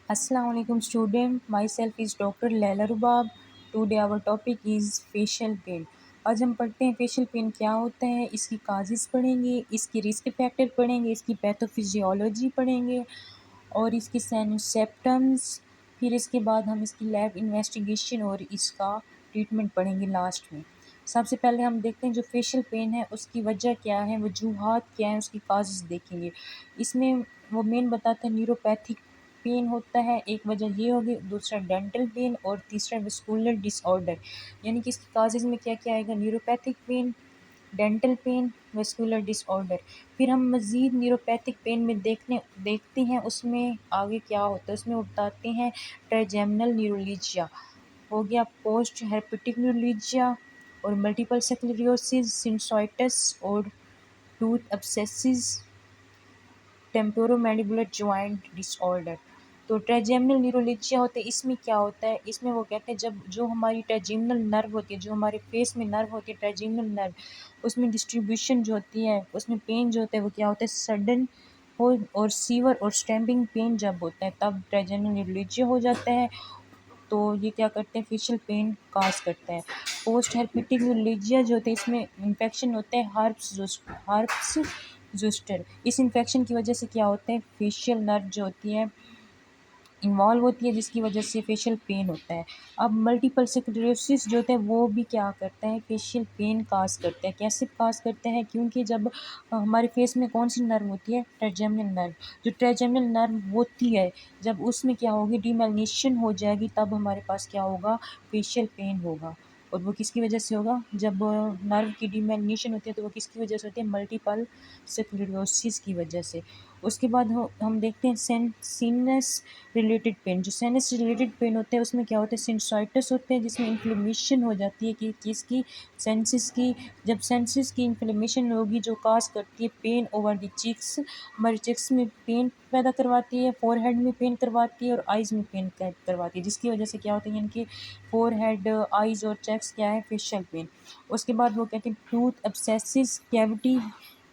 Assalamualaikum student, myself is Dr. Laila Rubab. Today our topic is facial pain. आज हम पढ़ते हैं facial pen क्या होता है, इसकी काजेज़ पढ़ेंगे, इसकी रिस्क फैक्टर पढ़ेंगे, इसकी पैथोफिजियोलॉजी पढ़ेंगे और इसके सिम्पटम्स। फिर इसके बाद हम इसकी लैब इन्वेस्टिगेशन और इसका ट्रीटमेंट पढ़ेंगे लास्ट में। सबसे पहले हम देखते हैं जो फेशियल पेन है उसकी वजह क्या है, वजूहात क्या है, उसकी काजेज़ देखेंगे। इसमें वो मेन बताते हैं न्यूरोपैथिक पेन होता है, एक वजह ये होगी, दूसरा डेंटल पेन और तीसरा वस्कुलर डिसऑर्डर। यानी कि इसकी काजेज़ में क्या क्या आएगा, neuropathic pain, dental pen, vascular disorder. फिर हम मज़ीद न्यूरोपैथिक पेन में देखते हैं उसमें आगे क्या होता है। उसमें वो बताते हैं ट्राइजेमिनल न्यूरोलजिया हो गया, पोस्ट हेपेटिक न्यूरोलजिया और मल्टीपल स्क्लेरोसिस, सिनसाइटिस और tooth abscesses, temporomandibular joint disorder. तो ट्राइजेमिनल न्यूरोलजिया होते हैं, इसमें क्या होता है, इसमें वो कहते हैं जब जो हमारी ट्राइजेमिनल नर्व होती है, जो हमारे फेस में नर्व होती है ट्राइजेमिनल नर्व, उसमें डिस्ट्रीब्यूशन जो होती है, उसमें पेन जो होता है वो क्या होता है, सडन हो और सीवर और स्टैम्पिंग पेन जब होता है तब ट्राइजेमिनल न्यूरोलजिया हो जाता है। तो ये क्या करते हैं, फेशियल पेन काज करता है। पोस्ट हेपेटिक न्यूरोलजिया जो होते हैं इसमें इन्फेक्शन होते हैं हर्प्स जोस्टर। इस इन्फेक्शन की वजह से क्या होता है, फेशियल नर्व जो होती है इन्वॉल्व होती है, जिसकी वजह से फेशियल पेन होता है। अब मल्टीपल स्क्लेरोसिस जो होता है वो भी क्या करता है, फेशियल पेन काज करता है। कैसे काज करते हैं, क्योंकि जब हमारे फेस में कौन सी नर्व होती है, ट्राइजेमिनल नर्व। जो ट्राइजेमिनल नर्व होती है जब उसमें क्या होगी, डीमाइलिनेशन हो जाएगी, तब हमारे पास क्या होगा, फेशियल पेन होगा। और वो किसकी वजह से होगा, जब नर्व की डीमाइलिनेशन होती है तो वो किसकी वजह से होती है, मल्टीपल स्क्लेरोसिस की वजह से। उसके बाद हम देखते हैं सीनस रिलेटेड पेन। जो साइनस रिलेटेड पेन होते हैं उसमें क्या होता है, सिनसाइटिस होते हैं, जिसमें इन्फ्लेमेशन हो जाती है कि किसकी, सेंसिस की। जब सेंसिस की इन्फ्लेमेशन होगी जो काज करती है पेन ओवर द चिक्स, हमारे चिक्स में पेन पैदा करवाती है, फोरहेड में पेन करवाती है और आइज़ में पेन करवाती है, जिसकी वजह से क्या होता है, इनके फोरहेड, आइज़ और चेक्स क्या है, फेशियल पेन। उसके बाद वो कहते हैं टूथ एब्सेसिस, कैविटी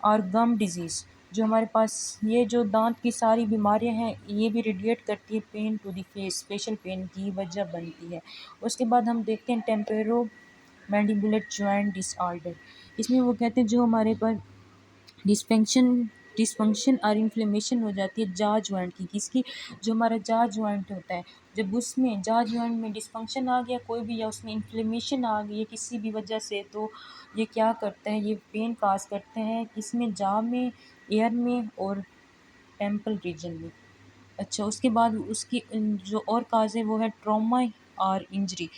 और गम डिजीज़। जो हमारे पास ये जो दांत की सारी बीमारियां हैं ये भी रेडिएट करती है pain to the face, facial pain की वजह बनती है। उसके बाद हम देखते हैं टेम्पेरो मैंडिबुलर जॉइंट डिसऑर्डर। इसमें वो कहते हैं जो हमारे पास डिस्फंक्शन डिस्फंक्शन और इन्फ्लेमेशन हो जाती है जा जॉइंट की, किसकी, जो हमारा जा जॉइंट होता है, जब उसमें जा जॉइंट में डिस्फंक्शन आ गया कोई भी, या उसमें इन्फ्लेमेशन आ गई है किसी भी वजह से, तो ये क्या करते हैं, ये पेन काज करते हैं किसमें, जा में, एयर में और टेम्पल रीजन में। अच्छा, उसके बाद उसकी जो और काज है वो है ट्रॉमा और इंजरी।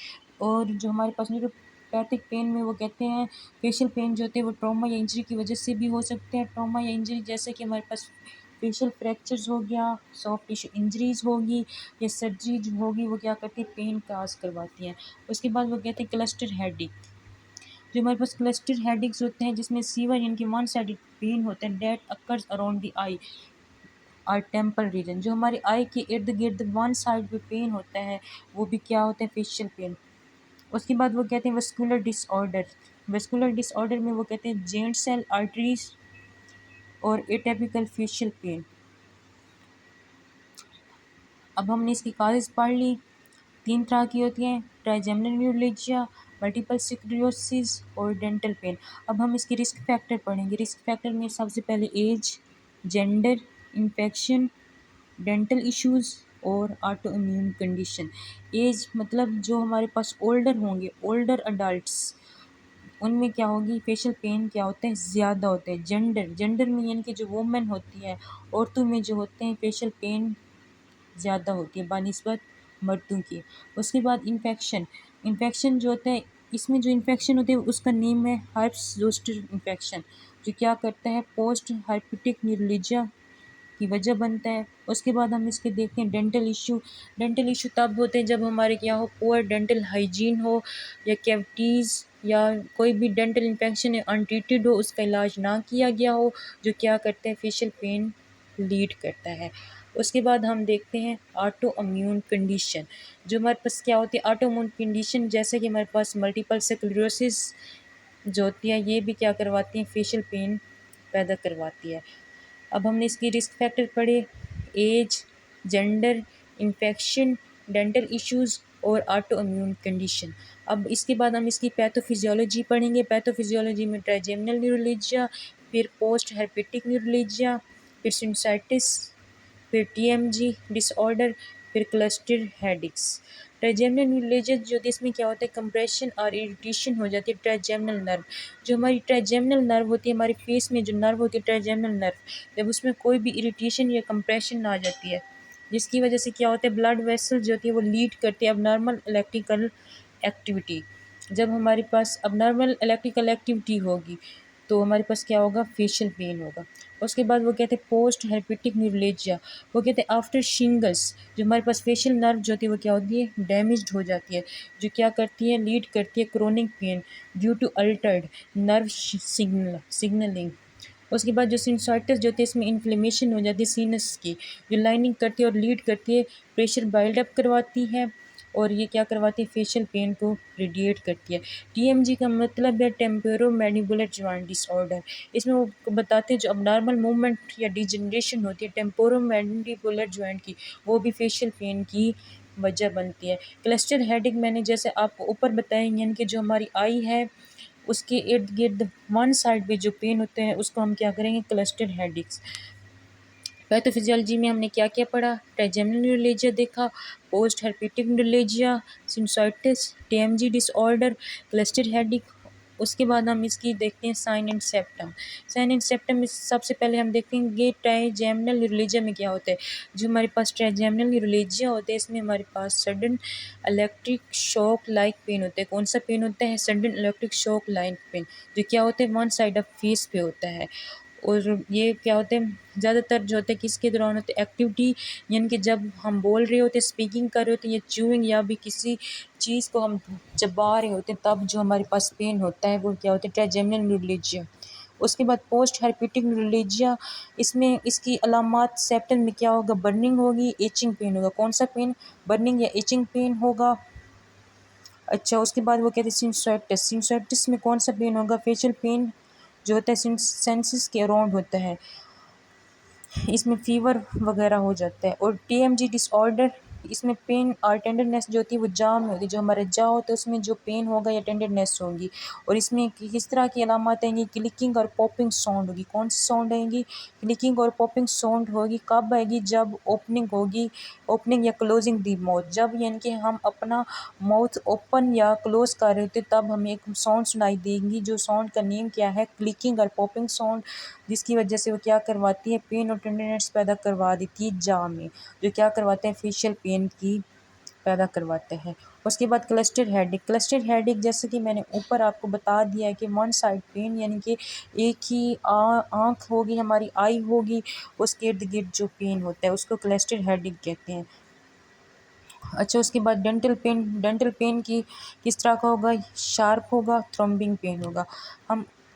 और जो हमारे पास न्यूरोपैथिक पेन में वो कहते हैं फेशियल पेन जो होते हैं वो ट्रॉमा या इंजरी की वजह से भी हो सकते हैं। ट्रॉमा या इंजरी जैसे कि हमारे पास फेशियल फ्रैक्चर्स हो गया, सॉफ्ट टिश्यू इंजरीज होगी या सर्जरी जो होगी वो क्या करती है, पेन काज करवाती हैं। उसके बाद वो कहते हैं क्लस्टर हेडेक। जो हमारे पास क्लस्टर हेडेक्स होते हैं जिसमें सीवर यानी कि वन साइडेड पेन होता है, डेट अकर्स अराउंड द आई और टेम्पल रीजन। जो हमारे आई के इर्द गिर्द वन साइड पे पेन होता है वो भी क्या होता है, फेशियल पेन। उसके बाद वो कहते हैं वस्कुलर डिसऑर्डर। वस्कुलर डिसऑर्डर में वो कहते हैं जेंट सेल आर्टरीज और एटापिकल फेशियल पेन। अब हमने इसकी काजेज पढ़ ली, तीन तरह की होती हैं, ट्राइजेमिनल न्यूरोलजिया, मल्टीपल स्क्लेरोसिस और डेंटल पेन। अब हम इसके रिस्क फैक्टर पढ़ेंगे। रिस्क फैक्टर में सबसे पहले age, gender, infection, dental issues और ऑटो इम्यून कंडीशन। एज मतलब जो हमारे पास ओल्डर होंगे, ओल्डर अडल्ट्स, उनमें क्या होगी, फेशियल पेन क्या होते हैं, ज़्यादा होते हैं। जेंडर, जेंडर में यानी कि जो वुमेन होती है, औरतों में जो होते हैं फेशियल पेन ज़्यादा होती है बानिस्बत मर्दों की। उसके बाद इन्फेक्शन, इन्फेक्शन जो होता है इसमें जो इन्फेक्शन होते हैं उसका नेम है हर्प्स जोस्टर इन्फेक्शन, जो क्या करता है, पोस्ट हाइपेटिक न्यूरोलजिया की वजह बनता है। उसके बाद हम इसके देखते हैं डेंटल इशू। डेंटल इशू तब होते हैं जब हमारे क्या हो, पुअर डेंटल हाइजीन हो या कैविटीज़ या कोई भी डेंटल इन्फेक्शन है अनट्रीटेड हो, उसका इलाज ना किया गया हो, जो क्या करते हैं, फेशियल पेन लीड करता है। उसके बाद हम देखते हैं ऑटो इम्यून कंडीशन। जो हमारे पास क्या होती है ऑटो इम्यून कंडीशन, जैसे कि हमारे पास मल्टीपल स्क्लेरोसिस जो होती है ये भी क्या करवाती है, फेशियल पेन पैदा करवाती है। अब हमने इसकी रिस्क फैक्टर पढ़े, age, gender, infection, dental issues और ऑटो इम्यून कंडीशन। अब इसके बाद हम इसकी पैथोफिजियोलॉजी पढ़ेंगे। पैथोफिजियोलॉजी में ट्राइजेमिनल न्यूरोलजिया, फिर पोस्ट हेर्पेटिक न्यूरोलजिया, फिर सिनुसाइटिस, फिर टीएमजी डिसऑर्डर, फिर क्लस्टर हेडेक्स। ट्राइजेमिनल न्यूरोलजिया जो होती है इसमें क्या होता है, कंप्रेशन और इरिटेशन हो जाती है ट्राइजेमिनल नर्व। जो हमारी ट्राइजेमिनल नर्व होती है, हमारे फेस में जो नर्व होती है ट्राइजेमिनल नर्व, जब उसमें कोई भी इरिटेशन या कंप्रेशन आ जाती है, जिसकी वजह से क्या होता है, ब्लड वेसल जो होती है वो लीड करती है अबनॉर्मल इलेक्ट्रिकल एक्टिविटी। जब हमारे पास अबनॉर्मल इलेक्ट्रिकल एक्टिविटी होगी तो हमारे पास क्या होगा, फेशियल पेन होगा। उसके बाद वो कहते हैं पोस्ट हेर्पेटिक न्यूरोलजिया, वो कहते हैं आफ्टर शिंगल्स, जो हमारे पास फेशियल नर्व जो होती है वो क्या होती है, डैमेज्ड हो जाती है, जो क्या करती है, लीड करती है chronic pain due to altered nerve signalling. उसके बाद जो सिनुसाइटिस जो होती है इसमें इन्फ्लेमेशन हो जाती है सीनस की, जो लाइनिंग करती है और लीड करती है, प्रेशर बिल्डअप करवाती है और ये क्या करवाती है, फेशियल पेन को रेडिएट करती है। टीएमजी का मतलब है टेम्पोरो मैंडिबुलर जॉइंट डिसऑर्डर। इसमें वो बताते हैं जो अबनॉर्मल मूवमेंट या डिजनरेशन होती है टेम्पोरो मैंडिबुलर जॉइंट की, वो भी फेशियल पेन की वजह बनती है। क्लस्टर हेडेक मैंने जैसे आपको ऊपर बताया, यानी कि जो हमारी आई है उसके इर्द गिर्द वन साइड पे जो पेन होते हैं उसको हम क्या करेंगे, क्लस्टर हेडेक्स। पैथोफिजियोलॉजी में हमने क्या क्या पढ़ा, ट्राइजेमिनल न्यूरोलजिया देखा, post herpetic neuralgia, sinusitis, TMJ disorder, cluster headache. उसके बाद हम इसकी देखते हैं sign and symptom. Sign and symptom में सबसे पहले हम देखेंगे ट्राइजेमिनल न्यूरोलजिया में क्या होता है। जो हमारे पास ट्राइजेमिनल न्यूरोलजिया होता है इसमें हमारे पास sudden electric shock like pain होता है। कौन सा पेन होता है, sudden electric shock like pain, जो क्या होता है, वन साइड ऑफ फेस पे होता है। और ये क्या होते हैं, ज़्यादातर जो होता है किसके दौरान होते हैं, एक्टिविटी, यानी कि जब हम बोल रहे होते हैं, स्पीकिंग कर रहे होते हैं, या च्यूइंग या भी किसी चीज़ को हम चबा रहे होते हैं, तब जो हमारे पास पेन होता है वो क्या होता है, ट्राइजेमिनल न्यूरोलजिया। उसके बाद पोस्ट हेर्पेटिक न्यूरोलजिया, इसमें इसकी अलामात सेप्टम में क्या होगा, बर्निंग होगी, इचिंग पेन होगा। कौन सा पेन, बर्निंग या इचिंग पेन होगा। अच्छा, उसके बाद वो कहते हैं सिनुसाइटिस। सिनुसाइटिस में कौन सा पेन होगा, फेशियल पेन जो होता है सेंसेस के अराउंड होता है, इसमें फ़ीवर वगैरह हो जाता है। और टीएमजी डिसऑर्डर, इसमें पेन और टेंडरनेस जो होती है वो जाम में होती है, जो हमारा जाव होता है उसमें जो पेन होगा या टेंडरनेस होगी। और इसमें किस तरह की अलामत आएंगी, क्लिकिंग और पॉपिंग साउंड होगी। कौन सी साउंड आएंगी, क्लिकिंग और पॉपिंग साउंड होगी। कब आएगी, जब ओपनिंग होगी, ओपनिंग या क्लोजिंग दी माउथ, जब यानी कि हम अपना माउथ ओपन या क्लोज कर रहे होते तब हमें एक साउंड सुनाई देगी, जो साउंड का नेम क्या है, क्लिकिंग और पॉपिंग साउंड, जिसकी वजह से वो क्या करवाती है, पेन और टेंडरनेस पैदा करवा देती है जाम में, जो क्या करवाते हैं, फेशियल पेन की पैदा करवाते हैं। उसके बाद क्लस्टर हेडेक। क्लस्टर हेडेक जैसे कि मैंने ऊपर आपको बता दिया है कि वन साइड पेन, यानी कि एक ही आँख होगी, हमारी आई होगी, उसके इर्द गिर्द जो पेन होता है उसको क्लस्टर हेडेक कहते हैं। अच्छा, उसके बाद डेंटल पेन। डेंटल पेन की किस तरह का होगा, शार्प होगा, थ्रॉम्बिंग पेन होगा।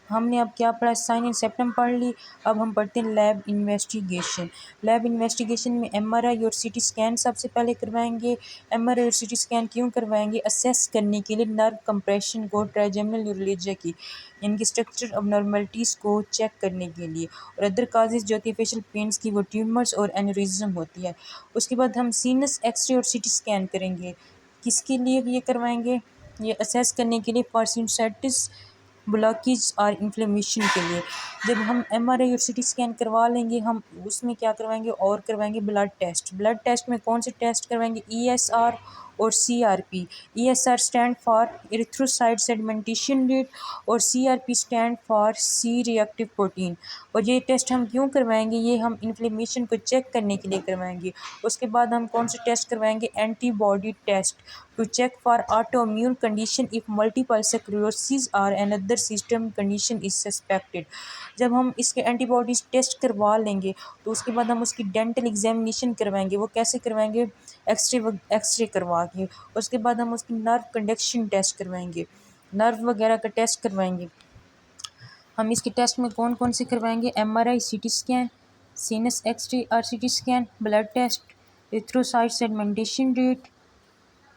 हमने अब क्या पढ़ा, साइन एंड सेप्टम पढ़ ली। अब हम पढ़ते हैं लैब इन्वेस्टिगेशन। लैब इन्वेस्टिगेशन में एमआरआई और सीटी स्कैन सबसे पहले करवाएंगे। एमआरआई और सीटी स्कैन क्यों करवाएंगे, असेस करने के लिए नर्व कंप्रेशन को, ट्राइजेमिनल न्यूरोलजिया की इनकी स्ट्रक्चर अबनॉर्मलिटीज़ को चेक करने के लिए। और अदर काजेज़ जो होती है फेशियल पेन्स की, वो ट्यूमर्स और एन्यूरिज्म होती है। उसके बाद हम सीनस एक्सरे और सीटी स्कैन करेंगे। किसके लिए ये करवाएंगे, ये असेस करने के लिए, फॉर सिनुसाइटिस, ब्लॉकेज और इन्फ्लेमेशन के लिए। जब हम एमआरआई और सीटी स्कैन करवा लेंगे, हम उसमें क्या करवाएंगे, और करवाएंगे ब्लड टेस्ट। ब्लड टेस्ट में कौन से टेस्ट करवाएंगे, ईएसआर और CRP. ESR stand for erythrocyte sedimentation rate और CRP stand for C reactive protein. और ये टेस्ट हम क्यों करवाएंगे, ये हम इन्फ्लेमेशन को चेक करने के लिए करवाएंगे। उसके बाद हम कौन से टेस्ट करवाएंगे, antibody test to check for auto immune condition if multiple sclerosis और another system condition is suspected. जब हम इसके एंटीबॉडीज टेस्ट करवा लेंगे तो उसके बाद हम उसकी डेंटल एग्जामिनेशन करवाएंगे। वो कैसे करवाएंगे, एक्सरे करवा के। उसके बाद हम उसकी नर्व कंडक्शन टेस्ट करवाएंगे, नर्व वगैरह का टेस्ट करवाएंगे। हम इसके टेस्ट में कौन कौन से करवाएंगे, MRI, CT scan, sinus X ray और CT scan, blood test, erythrocyte sedimentation rate,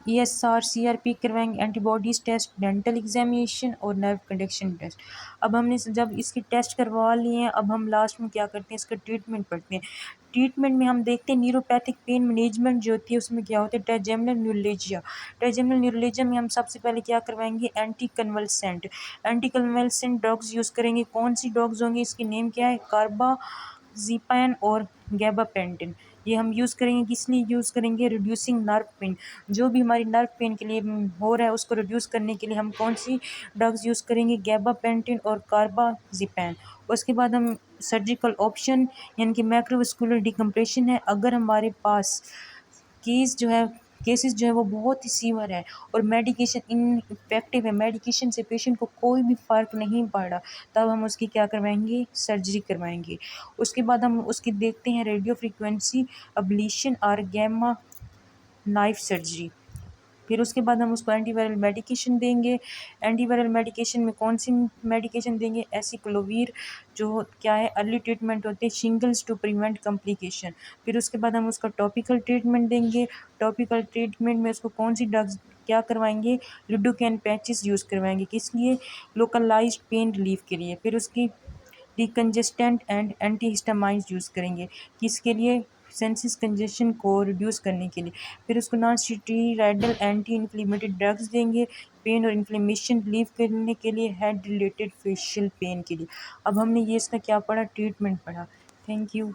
ESR, CRP करवाएंगे, एंटीबॉडीज़ टेस्ट, डेंटल एग्जामिनेशन और नर्व कंडक्शन टेस्ट। अब हमने जब इसके टेस्ट करवा लिए हैं, अब हम लास्ट में क्या करते हैं, इसका ट्रीटमेंट पढ़ते हैं। ट्रीटमेंट में हम देखते हैं न्यूरोपैथिक पेन मैनेजमेंट जो होती है उसमें क्या होता है ट्राइजेमिनल न्यूरोलजिया। ट्राइजेमिनल न्यूरोलजिया में हम सबसे पहले क्या करवाएंगे anti convulsant. Anti convulsant drugs use करेंगे। कौन सी ड्रग्स होंगी इसकी नेम क्या है कार्बाजीपैन और गैबापेंटिन। ये हम यूज़ करेंगे किस लिए यूज़ करेंगे रिड्यूसिंग नर्व पेन। जो भी हमारी नर्व पेन के लिए हो रहा है उसको रिड्यूस करने के लिए हम कौन सी ड्रग्स यूज़ करेंगे गैबापेंटिन और कार्बाजीपैन। उसके बाद हम सर्जिकल ऑप्शन यानी कि मैक्रोवास्कुलर डिकम्प्रेशन है। अगर हमारे पास केसेस जो है वो बहुत ही सीवर है और मेडिकेशन इनइफेक्टिव है, मेडिकेशन से पेशेंट को कोई भी फ़र्क नहीं पड़ रहा, तब हम उसकी क्या करवाएंगे सर्जरी करवाएंगे। उसके बाद हम उसकी देखते हैं रेडियो फ्रीक्वेंसी अब्लेशन और गैमा नाइफ सर्जरी। फिर उसके बाद हम उसको एंटीवायरल मेडिकेशन देंगे। एंटीवायरल मेडिकेशन में कौन सी मेडिकेशन देंगे एसिक्लोवीर जो क्या है अर्ली ट्रीटमेंट होते हैं शिंगल्स टू प्रिवेंट कॉम्प्लिकेशन। फिर उसके बाद हम उसका टॉपिकल ट्रीटमेंट देंगे। टॉपिकल ट्रीटमेंट में उसको कौन सी ड्रग्स क्या करवाएंगे लिडोकैन पैचेस यूज़ करवाएंगे किस लिए लोकलाइज्ड पेन रिलीफ के लिए। फिर उसकी डिकंजेस्टेंट एंड एंटीहिस्टामाइंस यूज़ करेंगे किसके लिए सेंसिस कंजेशन को रिड्यूस करने के लिए। फिर उसको non steroidal anti inflammatory drugs देंगे पेन और इन्फ्लेमेशन रिलीव करने के लिए हेड रिलेटेड फेशियल पेन के लिए। अब हमने ये इसका क्या पढ़ा ट्रीटमेंट पढ़ा। Thank you.